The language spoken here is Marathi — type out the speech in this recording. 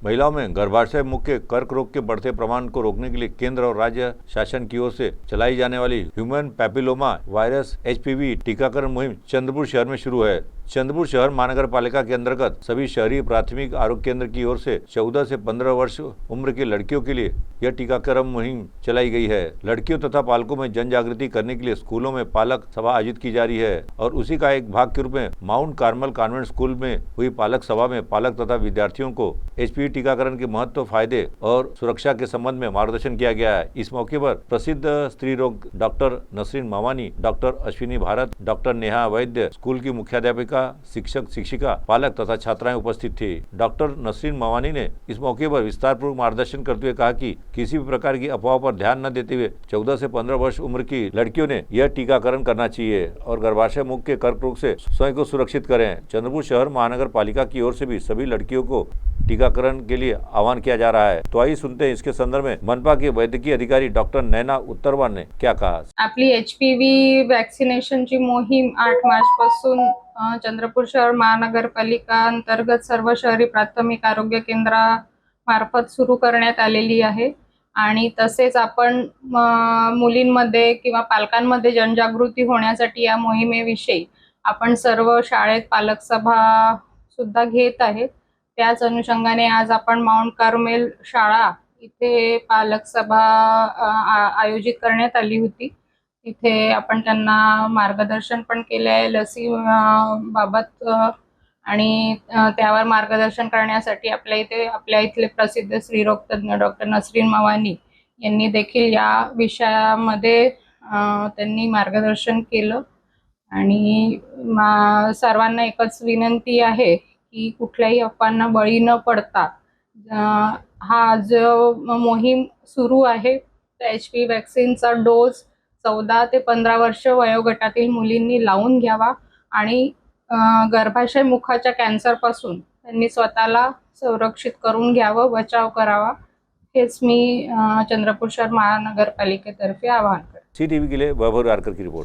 महिलाओं में गर्भाशय मुख्य कर्क रोग के बढ़ते प्रमाण को रोकने के लिए केंद्र और राज्य शासन की ओर से चलाई जाने वाली ह्यूमन पैपिलोमा वायरस HPV टीकाकरण मुहिम चंद्रपुर शहर में शुरू है। चंद्रपुर शहर महानगर पालिका के अंतर्गत सभी शहरी प्राथमिक आरोग्य केंद्र की ओर से 14 से 15 वर्ष उम्र की लड़कियों के लिए यह टीकाकरण मुहिम चलाई गई है। लड़कियों तथा पालकों में जन जागृति करने के लिए स्कूलों में पालक सभा आयोजित की जा रही है और उसी का एक भाग के रूप में माउंट कार्मल कॉन्वेंट स्कूल में हुई पालक सभा में पालक तथा विद्यार्थियों को HPV टीकाकरण के महत्व, फायदे और सुरक्षा के संबंध में मार्गदर्शन किया गया है। इस मौके पर प्रसिद्ध स्त्री रोग doctor Nasreen Mawani, doctor Ashwini Bharat, doctor Neha Vaidya, school की मुख्याध्यापिका, शिक्षक शिक्षिका, पालक तथा छात्राएं उपस्थित थी। डॉक्टर नसरीन मावानी ने इस मौके पर विस्तारपूर्वक मार्गदर्शन करते हुए कहा कि किसी भी प्रकार की अफवाह पर ध्यान न देते हुए 14 से 15 वर्ष उम्र की लड़कियों ने यह टीकाकरण करना चाहिए और गर्भाशय मुख के कर्क रोग से स्वयं को सुरक्षित करें। चंद्रपुर शहर महानगर पालिका की ओर से भी सभी लड़कियों को टीकाकरण के लिए आह्वान किया जा रहा है। तो आइए सुनते हैं इसके संदर्भ में मनपा के वैद्यकीय अधिकारी डॉक्टर नैना उत्तरवार ने क्या कहा। आपली HPV वॅक्सिनेशनची मोहीम 8 मार्च पासून चंद्रपूर शहर महानगरपालिका अंतर्गत सर्व शहरी प्राथमिक आरोग्य केंद्रामार्फत सुरू करण्यात आलेली आहे आणि तसेच आपण मुलींमध्ये किंवा पालकांमध्ये जनजागृती होण्यासाठी या मोहिमेविषयी आपण सर्व शाळेत पालक सभा सुद्धा घेत आहेत। त्याच अनुषंगाने आज आपण माउंट कार्मेल शाळा इथे पालक सभा आयोजित करण्यात आली होती। तिथे आपण त्यांना मार्गदर्शन पण केले आहे लसी बाबत आणि त्यावर मार्गदर्शन करण्यासाठी आपल्या इथले प्रसिद्ध स्त्रीरोग तज्ञ डॉक्टर नसरीन मावानी यांनी देखील या विषयामध्ये त्यांनी मार्गदर्शन केलं आणि सर्वांना एकच विनंती आहे की कुठल्याही अफवांना बळी न पडता हा जो मोहीम सुरू आहे त्या HPV वॅक्सिनचा डोस 14 ते 15 वर्ष वयोगटातील मुलींनी लावून घ्यावा आणि गर्भाशय मुखाच्या कॅन्सरपासून त्यांनी स्वतःला संरक्षित करून घ्यावं, बचाव करावा, हेच मी चंद्रपूर शहर महानगरपालिकेतर्फे आवाहन करते। CTV के लिए वैभव रारकर की रिपोर्ट।